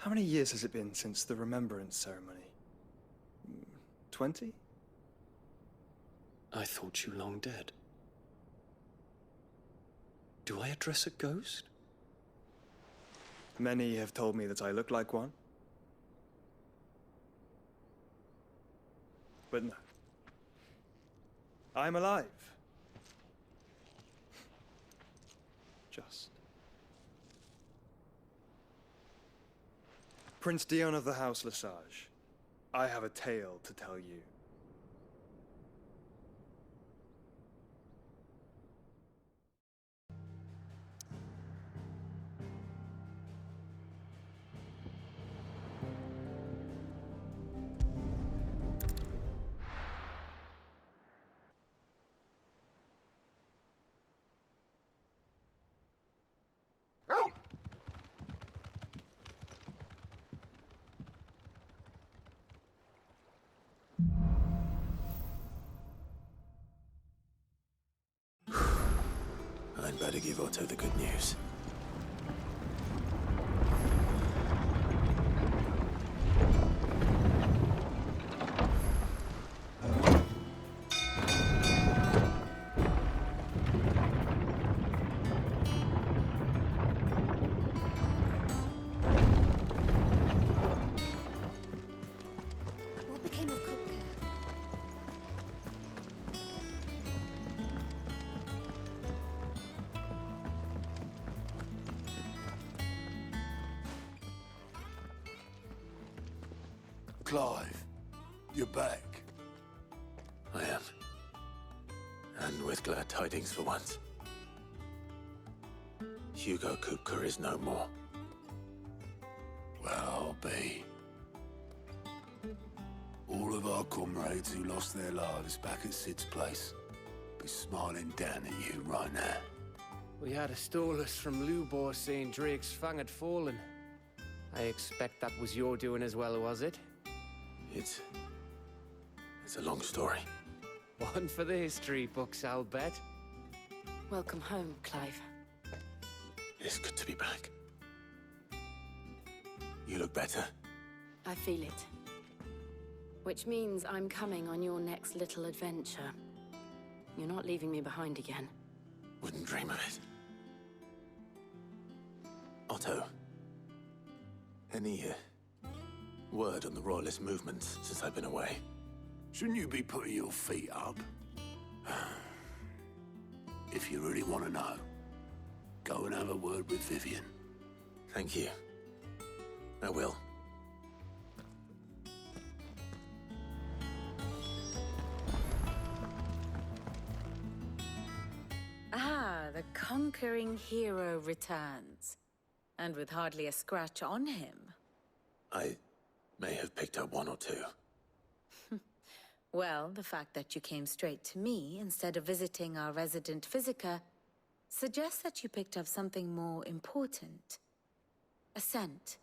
How many years has it been since the Remembrance ceremony? 20? I thought you long dead. Do I address a ghost? Many have told me that I look like one. But no. I'm alive. Just. Prince Dion of the House Lesage, I have a tale to tell you. I'd better give Otto the good news. What became of Kupka? Clive, you're back. I am. And with glad tidings for once. Hugo Kupka is no more. Well, I'll be. All of our comrades who lost their lives back at Sid's place be smiling down at you right now. We had a stolus from Lubor saying Drake's fang had fallen. I expect that was your doing as well, was it? It's a long story. One for the history books, I'll bet. Welcome home, Clive. It's good to be back. You look better. I feel it. Which means I'm coming on your next little adventure. You're not leaving me behind again. Wouldn't dream of it. Otto. Any word on the Royalist movements since I've been away? Shouldn't you be putting your feet up? If you really want to know, go and have a word with Vivian. Thank you. I will. Ah, the conquering hero returns. And with hardly a scratch on him. I may have picked up one or two. Well, the fact that you came straight to me instead of visiting our resident Physica suggests that you picked up something more important. A scent.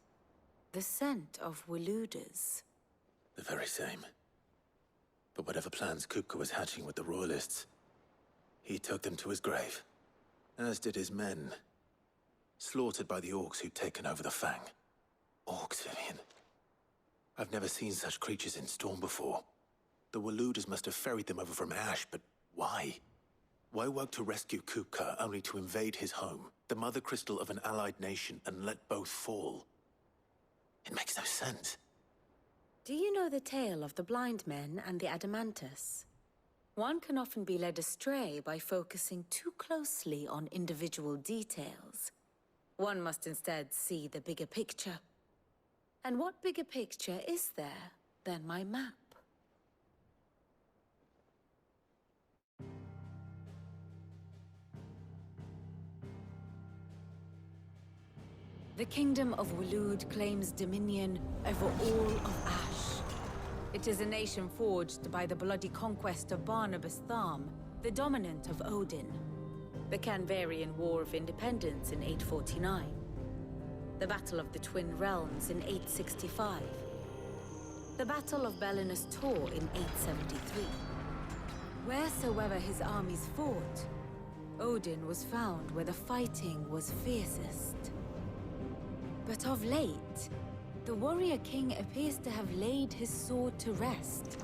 The scent of Waloeders. The very same. But whatever plans Kupka was hatching with the Royalists, he took them to his grave. As did his men. Slaughtered by the Orcs who'd taken over the Fang. Orcs, Vivian. I've never seen such creatures in Storm before. The Waloeders must have ferried them over from Ash, but why? Why work to rescue Kupka only to invade his home, the mother crystal of an allied nation, and let both fall? It makes no sense. Do you know the tale of the blind men and the Adamantus? One can often be led astray by focusing too closely on individual details. One must instead see the bigger picture. And what bigger picture is there than my map? The Kingdom of Waloed claims dominion over all of Ash. It is a nation forged by the bloody conquest of Barnabas Tharm, the dominant of Odin. The Canvarian War of Independence in 849. The Battle of the Twin Realms in 865. The Battle of Belinus Tor in 873. Wheresoever his armies fought, Odin was found where the fighting was fiercest. But of late, the warrior king appears to have laid his sword to rest.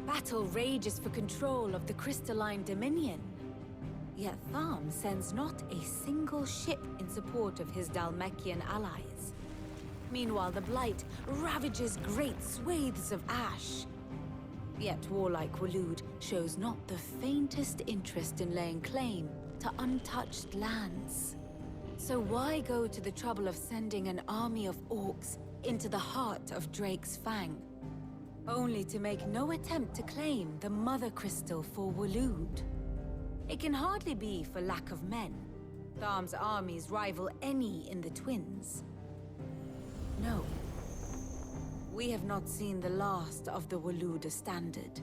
Battle rages for control of the crystalline dominion. Yet Tharm sends not a single ship in support of his Dhalmekian allies. Meanwhile, the Blight ravages great swathes of ash. Yet warlike Waloed shows not the faintest interest in laying claim to untouched lands. So why go to the trouble of sending an army of orcs into the heart of Drake's Fang, only to make no attempt to claim the Mother Crystal for Waloed? It can hardly be for lack of men. Tharm's armies rival any in the Twins. No. We have not seen the last of the Waloed Standard.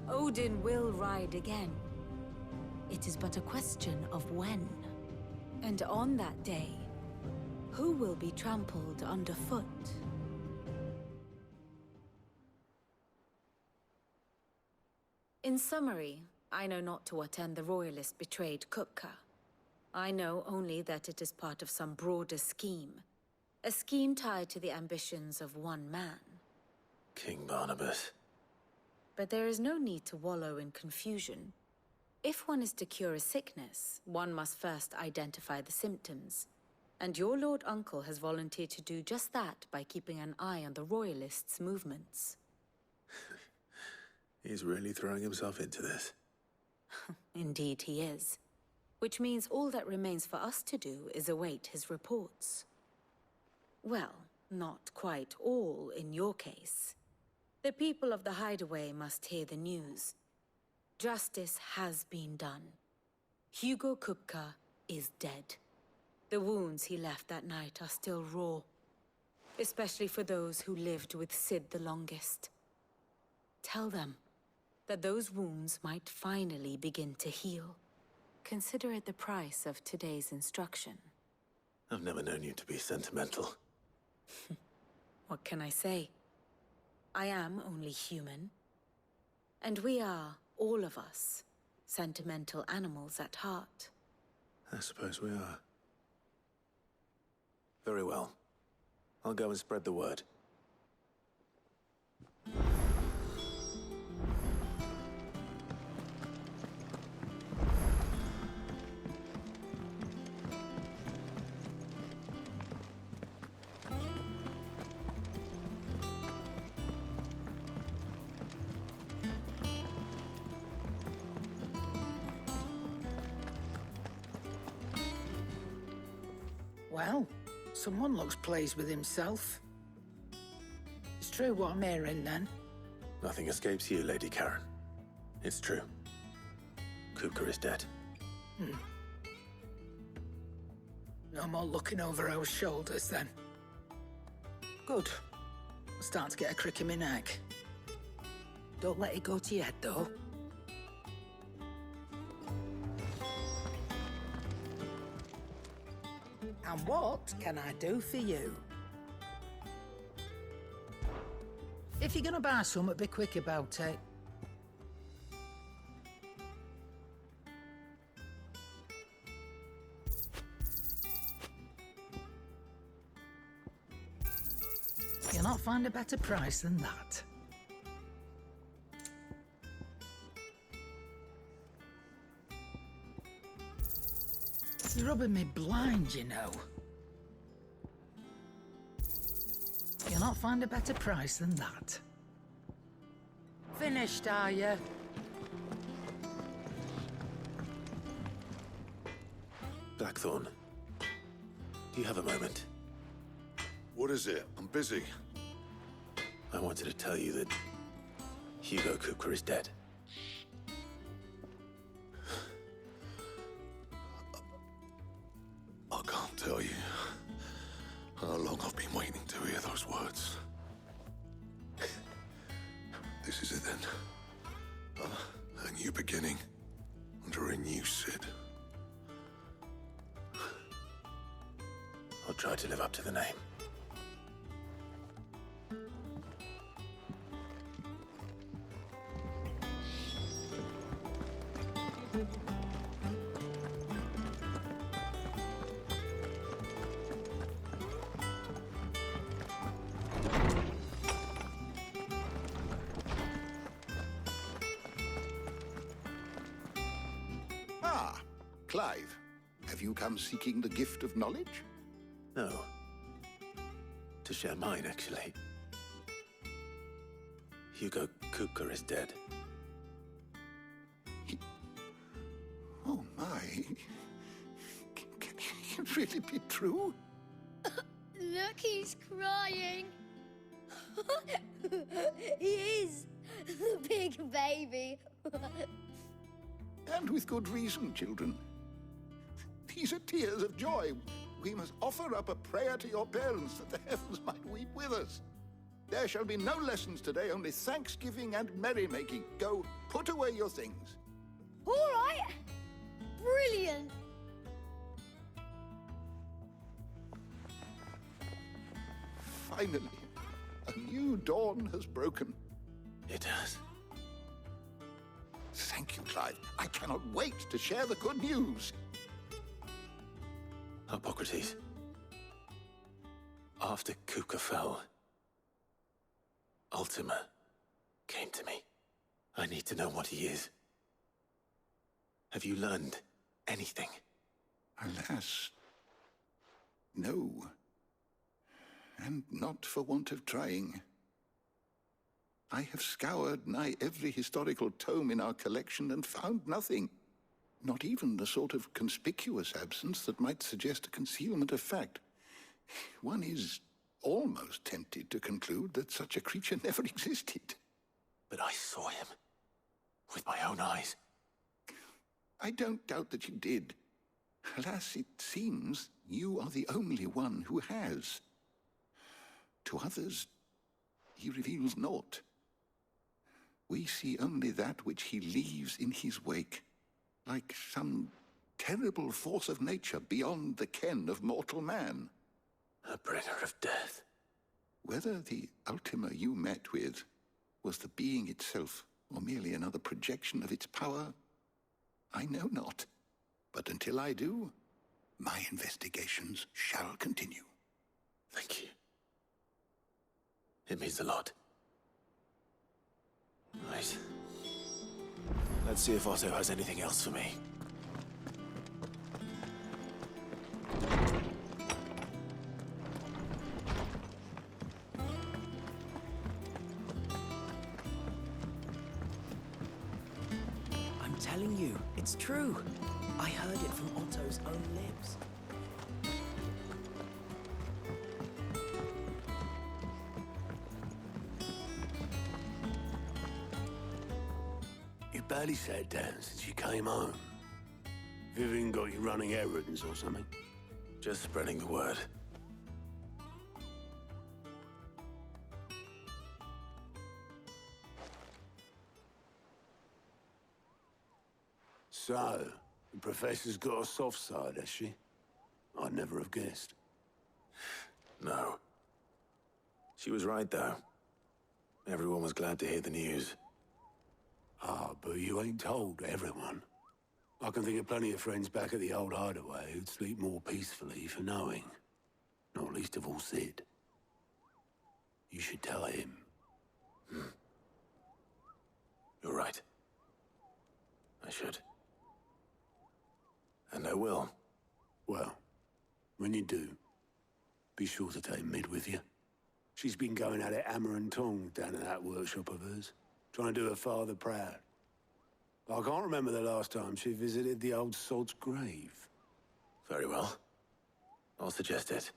Odin will ride again. It is but a question of when. And on that day, who will be trampled underfoot? In summary, I know not to what end the Royalist betrayed Kupka. I know only that it is part of some broader scheme. A scheme tied to the ambitions of one man. King Barnabas. But there is no need to wallow in confusion. If one is to cure a sickness, one must first identify the symptoms. And your Lord Uncle has volunteered to do just that by keeping an eye on the Royalists' movements. He's really throwing himself into this. Indeed he is. Which means all that remains for us to do is await his reports. Well, not quite all in your case. The people of the Hideaway must hear the news. Justice has been done. Hugo Kupka is dead. The wounds he left that night are still raw, especially for those who lived with Sid the longest. Tell them that those wounds might finally begin to heal. Consider it the price of today's instruction. I've never known you to be sentimental. What can I say? I am only human. And we are, all of us, sentimental animals at heart. I suppose we are. Very well. I'll go and spread the word. Well, someone looks pleased with himself. It's true what I'm hearing, then. Nothing escapes you, Lady Karen. It's true. Kupka is dead. No more looking over our shoulders, then. Good. I'm starting to get a crick in my neck. Don't let it go to your head, though. And what can I do for you? If you're gonna buy something, be quick about it. You'll not find a better price than that. You're rubbing me blind, you know. You'll not find a better price than that. Finished, are you? Blackthorn, do you have a moment? What is it? I'm busy. I wanted to tell you that Hugo Kupka is dead. I can't tell you how long I've been waiting to hear those words. This is it then. A new beginning under a new Sid. I'll try to live up to the name. Clive, have you come seeking the gift of knowledge? No. To share mine, actually. Hugo Kupka is dead. Oh my. Can it really be true? Look, he's crying. He is. The big baby. And with good reason, children. These are tears of joy. We must offer up a prayer to your parents that the heavens might weep with us. There shall be no lessons today, only thanksgiving and merrymaking. Go, put away your things. All right. Brilliant. Finally, a new dawn has broken. It has. Thank you, Clive. I cannot wait to share the good news. Hippocrates. After Kupka fell, Ultima came to me. I need to know what he is. Have you learned anything? Alas, no. And not for want of trying. I have scoured nigh every historical tome in our collection and found nothing. Not even the sort of conspicuous absence that might suggest a concealment of fact. One is almost tempted to conclude that such a creature never existed. But I saw him. With my own eyes. I don't doubt that you did. Alas, it seems you are the only one who has. To others, he reveals naught. We see only that which he leaves in his wake, like some terrible force of nature beyond the ken of mortal man. A bringer of death. Whether the Ultima you met with was the being itself, or merely another projection of its power, I know not. But until I do, my investigations shall continue. Thank you. It means a lot. Right. Let's see if Otto has anything else for me. I'm telling you, it's true. I heard it from Otto's own lips. You barely sat down since you came home. Vivian got you running errands or something? Just spreading the word. So, the Professor's got a soft side, has she? I'd never have guessed. No. She was right, though. Everyone was glad to hear the news. Ah, but you ain't told everyone. I can think of plenty of friends back at the old hideaway who'd sleep more peacefully for knowing. Not least of all Sid. You should tell him. You're right. I should. And I will. Well, when you do, be sure to take Mid with you. She's been going at it hammer and tong down at that workshop of hers, trying to do her father proud. I can't remember the last time she visited the old sod's grave. Very well. I'll suggest it.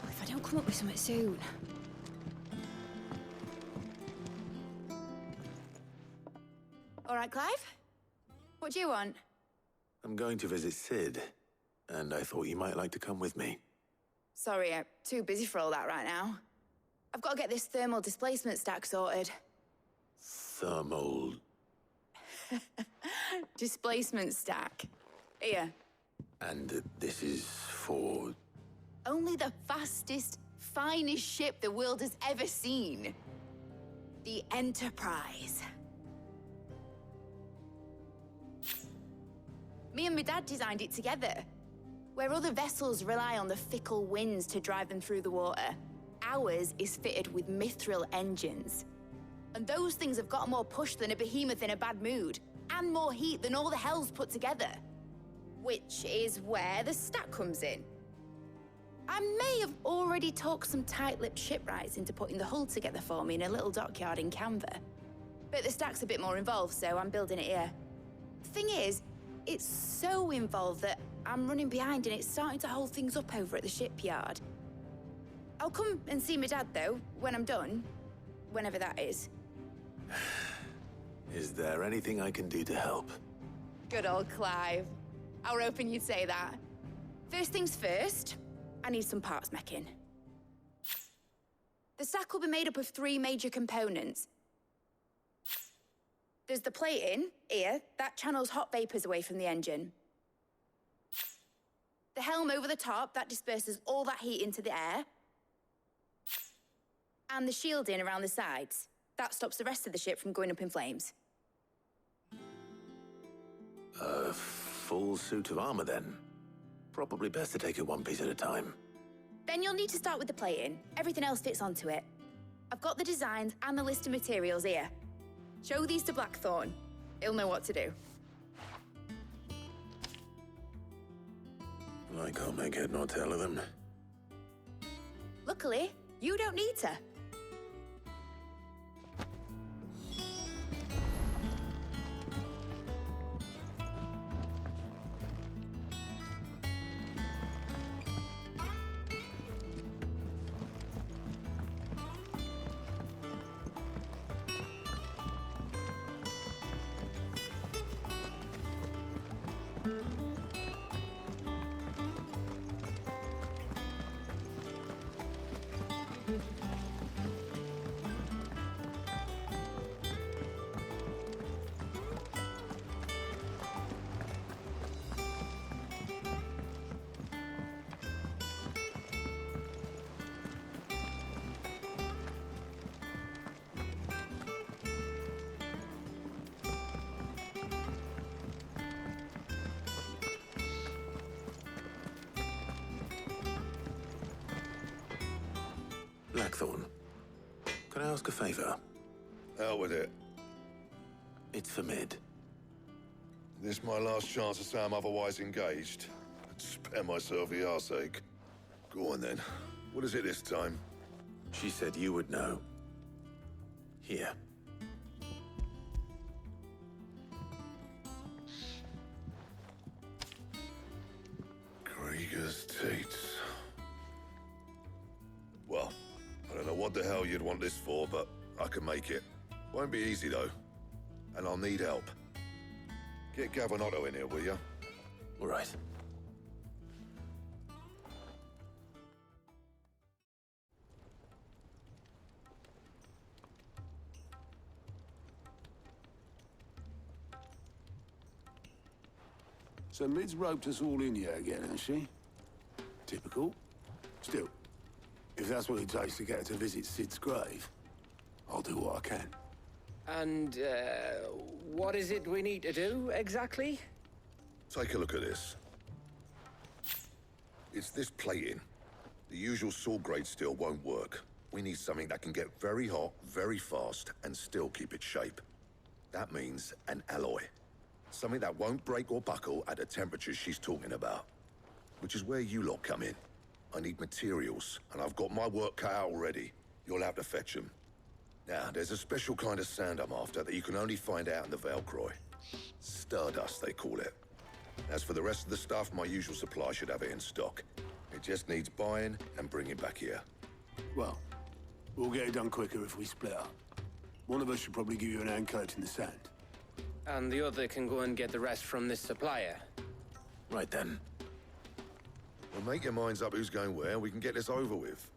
If I don't come up with something soon. All right, Clive? What do you want? I'm going to visit Sid and I thought you might like to come with me. Sorry, I'm too busy for all that right now. I've got to get this thermal displacement stack sorted. Thermal... Displacement stack. Here. And this is for... Only the fastest, finest ship the world has ever seen. The Enterprise. Me and my dad designed it together. Where other vessels rely on the fickle winds to drive them through the water, ours is fitted with mithril engines. And those things have got more push than a behemoth in a bad mood, and more heat than all the hells put together. Which is where the stack comes in. I may have already talked some tight-lipped shipwrights into putting the hull together for me in a little dockyard in Canva. But the stack's a bit more involved, so I'm building it here. The thing is, it's so involved that I'm running behind and it's starting to hold things up over at the shipyard. I'll come and see my dad, though, when I'm done. Whenever that is. Is there anything I can do to help? Good old Clive. I were hoping you'd say that. First things first, I need some parts meching. The stack will be made up of 3 major components. There's the plating, here, that channels hot vapors away from the engine. The helm over the top, that disperses all that heat into the air. And the shielding around the sides. That stops the rest of the ship from going up in flames. A full suit of armor, then? Probably best to take it one piece at a time. Then you'll need to start with the plating. Everything else fits onto it. I've got the designs and the list of materials here. Show these to Blackthorn. He'll know what to do. I can't make head nor tail of them. Luckily, you don't need to. Blackthorn, can I ask a favor? Out with it. It's for Mid. This my last chance to say I'm otherwise engaged. I'd spare myself the arseache. Go on then. What is it this time? She said you would know. Here. Krieger's Teats. Well, I don't know what the hell you'd want this for, but I can make it. Won't be easy, though. And I'll need help. Get Gavin Otto in here, will ya? All right. So Mid's roped us all in here again, has she? Typical. Still, if that's what it takes to get her to visit Sid's grave, I'll do what I can. And, what is it we need to do, exactly? Take a look at this. It's this plating. The usual sword-grade steel won't work. We need something that can get very hot, very fast, and still keep its shape. That means an alloy. Something that won't break or buckle at the temperatures she's talking about. Which is where you lot come in. I need materials, and I've got my work cut out already. You'll have to fetch them. Now, there's a special kind of sand I'm after that you can only find out in the Valcroy. Stardust, they call it. As for the rest of the stuff, my usual supply should have it in stock. It just needs buying and bringing back here. Well, we'll get it done quicker if we split up. One of us should probably give you an hand coat in the sand. And the other can go and get the rest from this supplier. Right then. Well, make your minds up who's going where, and we can get this over with.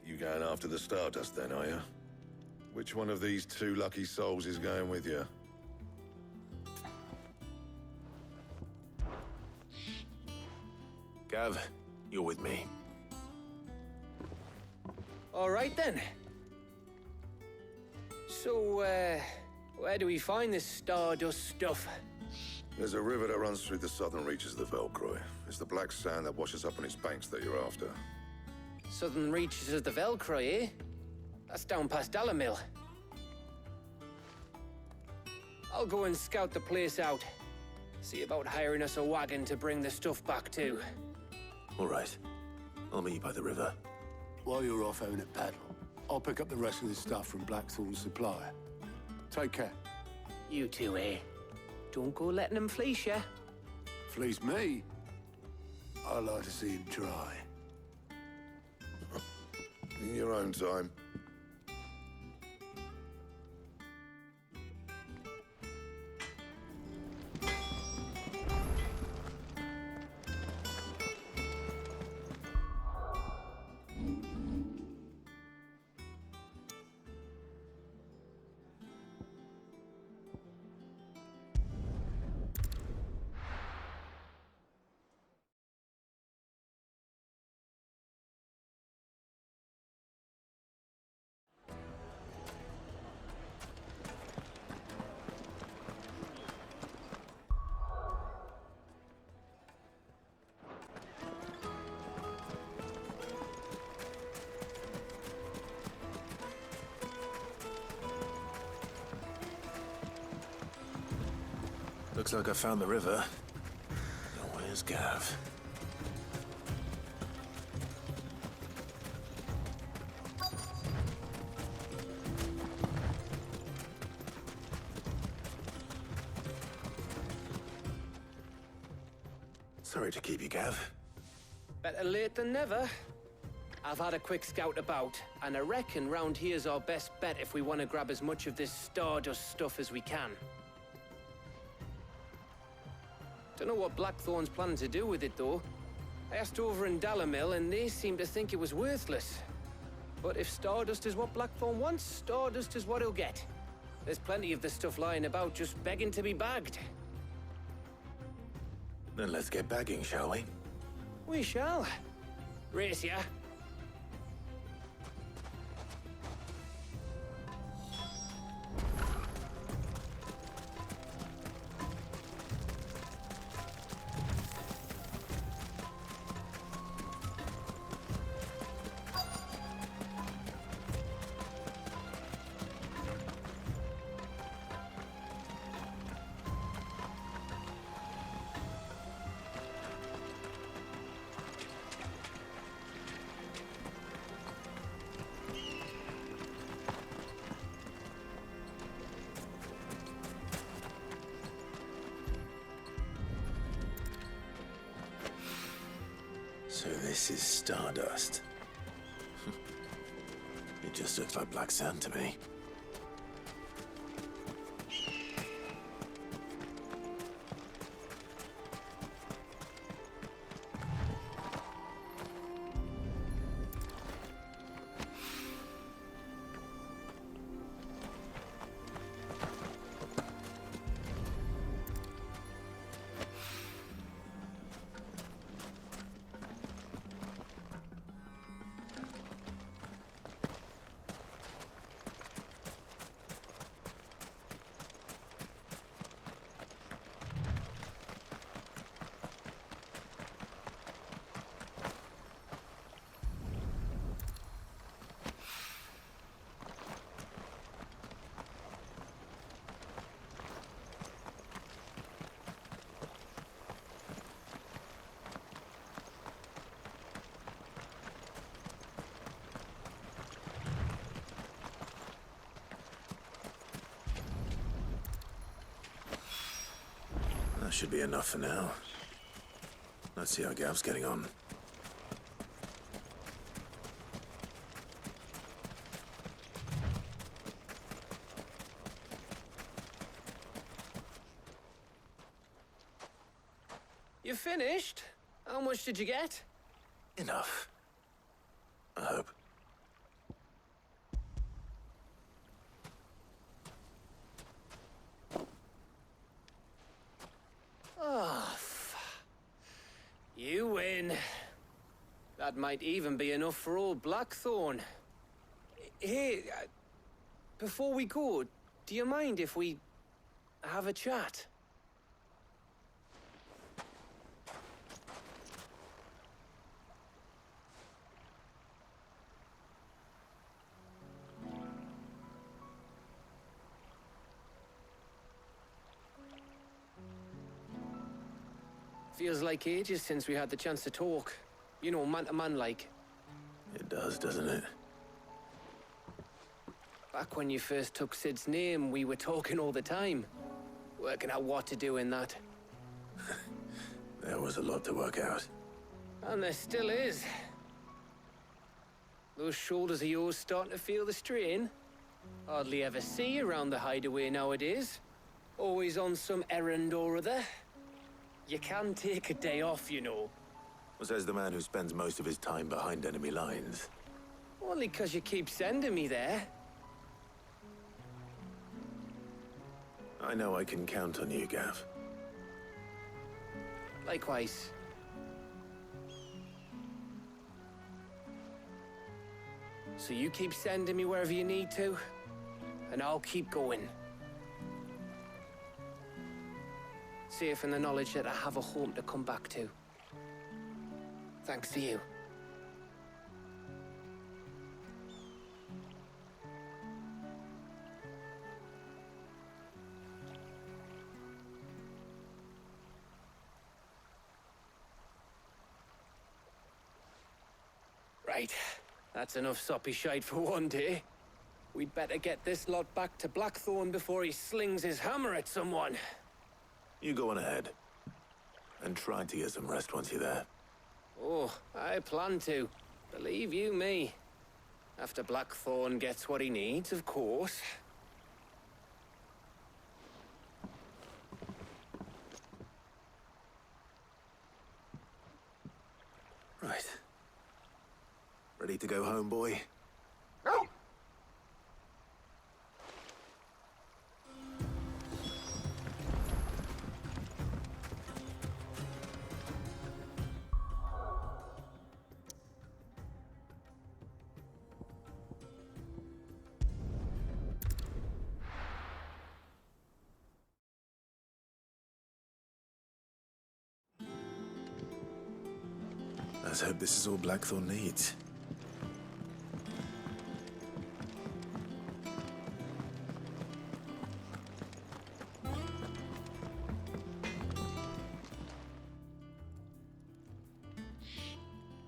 You going after the Stardust then, are you? Which one of these two lucky souls is going with you? Gav, you're with me. All right then. So, where do we find this Stardust stuff? There's a river that runs through the southern reaches of the Velcroy. It's the black sand that washes up on its banks that you're after. Southern reaches of the Velcroy, eh? That's down past Dalamil. I'll go and scout the place out. See about hiring us a wagon to bring the stuff back to. All right. I'll meet you by the river. While you're off having a paddle, I'll pick up the rest of this stuff from Blackthorn's supplier. Take care. You two, eh? Don't go letting them fleece ya. Fleece me? I like to see him try. In your own time. Looks like I found the river. Now where's Gav? Sorry to keep you, Gav. Better late than never. I've had a quick scout about, and I reckon round here's our best bet if we want to grab as much of this Stardust stuff as we can. Don't know what Blackthorn's planning to do with it, though. I asked over in Dalamil, and they seem to think it was worthless. But if Stardust is what Blackthorn wants, Stardust is what he'll get. There's plenty of the stuff lying about, just begging to be bagged. Then let's get bagging, shall we? We shall. Race ya. So this is Stardust. It just looks like black sand to me. That should be enough for now. Let's see how Gav's getting on. You finished? How much did you get? Enough. I hope. Oh, you win. That might even be enough for old Blackthorn. Hey, before we go, do you mind if we have a chat? Feels like ages since we had the chance to talk. You know, man to man like. It does, doesn't it? Back when you first took Sid's name, we were talking all the time. Working out what to do in that. There was a lot to work out. And there still is. Those shoulders of yours starting to feel the strain. Hardly ever see you around the hideaway nowadays. Always on some errand or other. You can take a day off, you know. Says the man who spends most of his time behind enemy lines. Only 'cause you keep sending me there. I know I can count on you, Gav. Likewise. So you keep sending me wherever you need to, and I'll keep going. Safe in the knowledge that I have a home to come back to. Thanks to you. Right. That's enough soppy shite for one day. We'd better get this lot back to Blackthorn before he slings his hammer at someone. You go on ahead. And try to get some rest once you're there. Oh, I plan to. Believe you me. After Blackthorn gets what he needs, of course. Right. Ready to go home, boy? Let's hope this is all Blackthorn needs.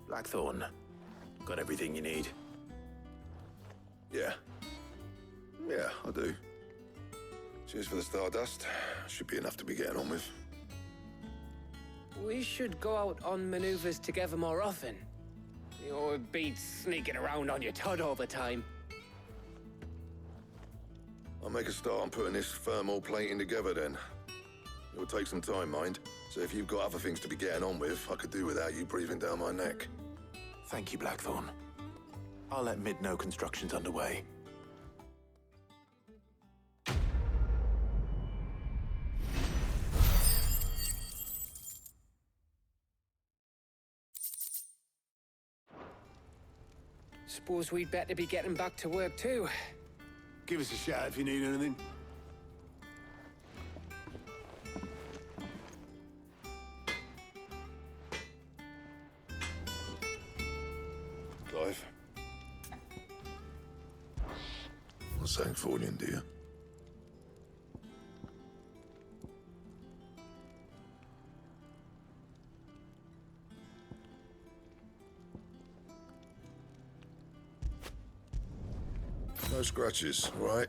Blackthorn, got everything you need? Yeah. Yeah, I do. Cheers for the Stardust. Should be enough to be getting on with. We should go out on maneuvers together more often. You know, it beats sneaking around on your Todd all the time. I'll make a start on putting this thermal plating together then. It'll take some time, mind. So if you've got other things to be getting on with, I could do without you breathing down my neck. Thank you, Blackthorn. I'll let Mid know construction's underway. Suppose we'd better be getting back to work too. Give us a shout if you need anything. Clive. What's saying for you, dear? No scratches, right?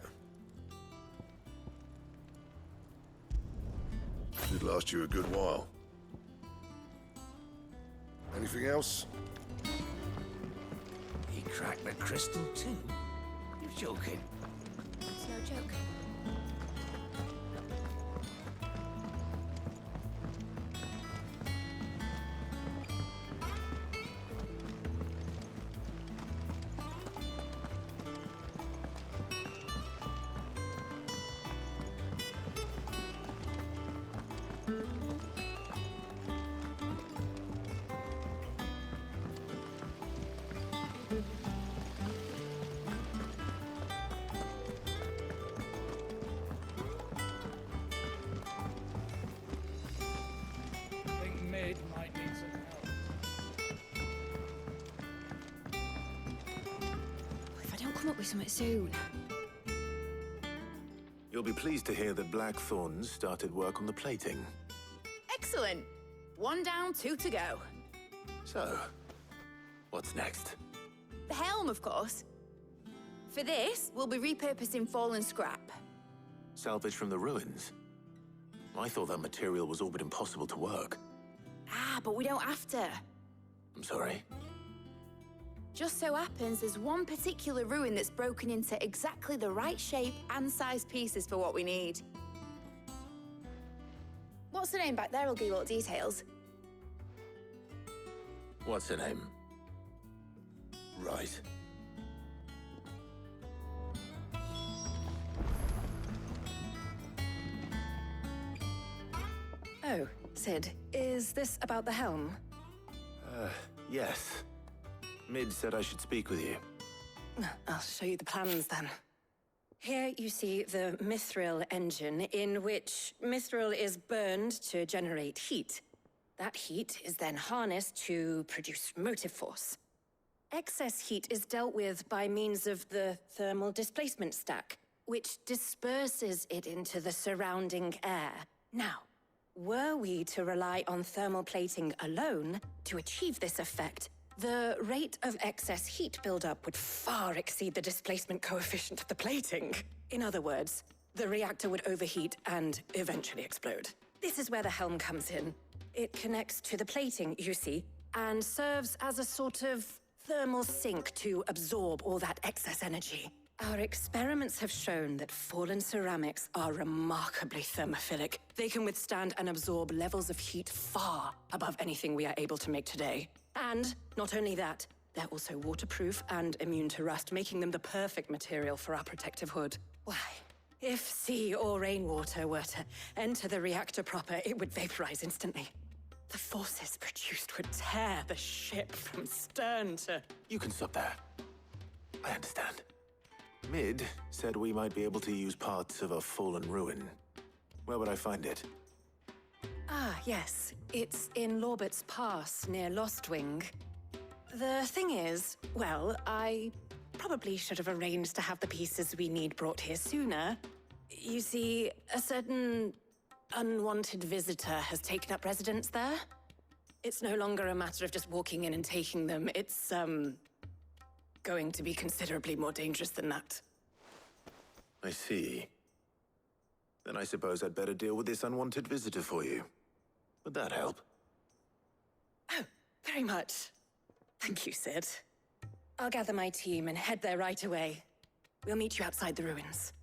Should last you a good while. Anything else? He cracked the crystal too? You're joking. It's no joke. come up with something soon. You'll be pleased to hear that Blackthorn started work on the plating. Excellent. 1 down, 2 to go. So, what's next? The helm, of course. For this, we'll be repurposing fallen scrap. Salvage from the ruins? I thought that material was all but impossible to work. Ah, but we don't have to. I'm sorry. Just so happens there's one particular ruin that's broken into exactly the right shape and size pieces for what we need. What's the name back there? I'll give you all the details. What's her name? Right. Oh, Sid, is this about the helm? Yes. Mid said I should speak with you. I'll show you the plans then. Here you see the Mithril engine, in which Mithril is burned to generate heat. That heat is then harnessed to produce motive force. Excess heat is dealt with by means of the thermal displacement stack, which disperses it into the surrounding air. Now, were we to rely on thermal plating alone to achieve this effect, the rate of excess heat buildup would far exceed the displacement coefficient of the plating. In other words, the reactor would overheat and eventually explode. This is where the helm comes in. It connects to the plating, you see, and serves as a sort of thermal sink to absorb all that excess energy. Our experiments have shown that fallen ceramics are remarkably thermophilic. They can withstand and absorb levels of heat far above anything we are able to make today. And not only that, they're also waterproof and immune to rust, making them the perfect material for our protective hood. Why, if sea or rainwater were to enter the reactor proper, it would vaporize instantly. The forces produced would tear the ship from stern to... You can stop there. I understand. Mid said we might be able to use parts of a fallen ruin. Where would I find it? Ah, yes. It's in Lorbert's Pass, near Lostwing. The thing is, well, I probably should have arranged to have the pieces we need brought here sooner. You see, a certain unwanted visitor has taken up residence there. It's no longer a matter of just walking in and taking them. It's, going to be considerably more dangerous than that. I see. Then I suppose I'd better deal with this unwanted visitor for you. Would that help? Oh, very much. Thank you, Sid. I'll gather my team and head there right away. We'll meet you outside the ruins.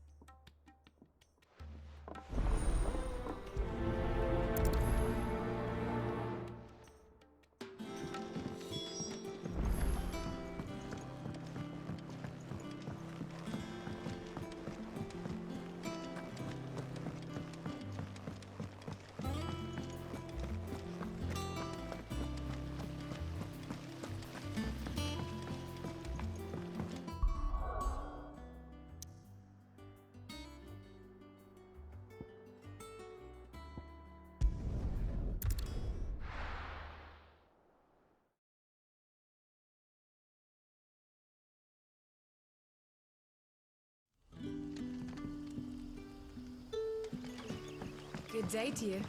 Good day to you.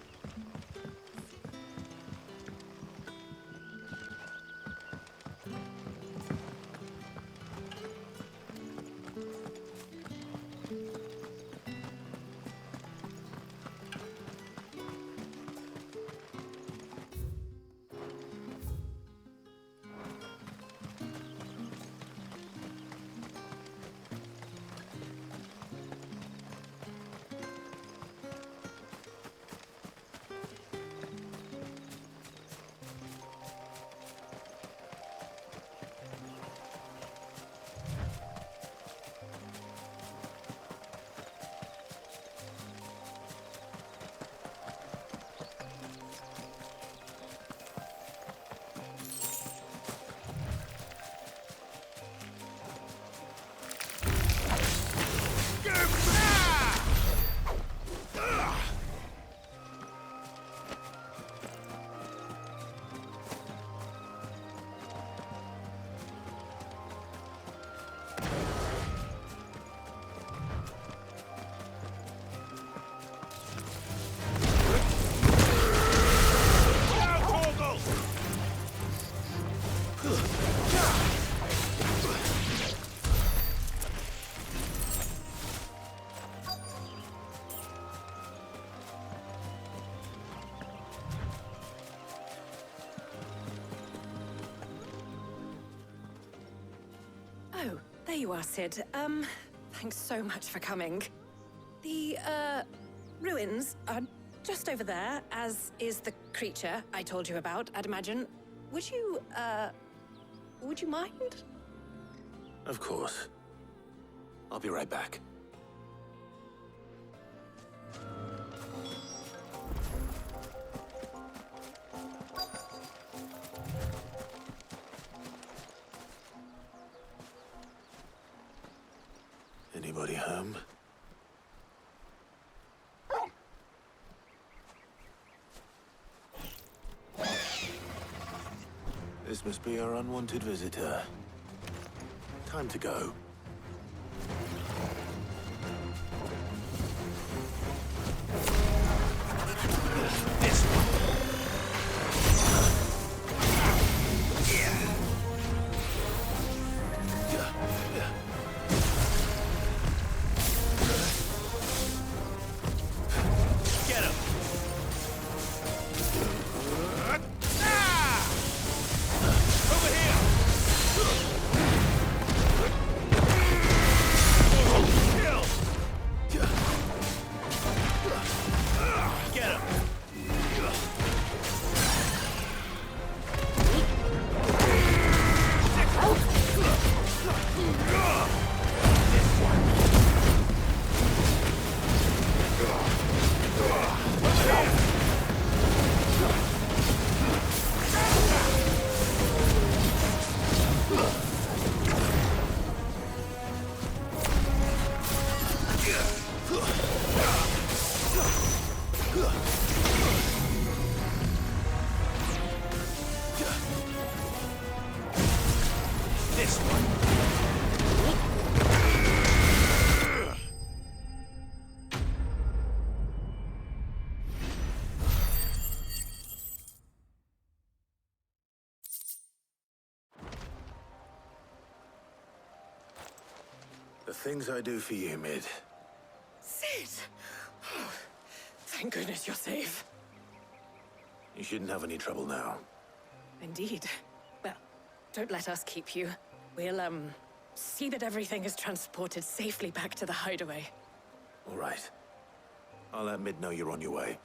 There you are, Sid. Thanks so much for coming. The, ruins are just over there, as is the creature I told you about, I'd imagine. Would you mind? Of course. I'll be right back. Anybody home? This must be our unwanted visitor. Time to go. This one. Get him! Over here! Kill! Get him! This one. This one. The things I do for you, Mid. Sid! Oh, thank goodness you're safe. You shouldn't have any trouble now. Indeed. Well, don't let us keep you. We'll, see that everything is transported safely back to the hideaway. All right. I'll let Mid know you're on your way.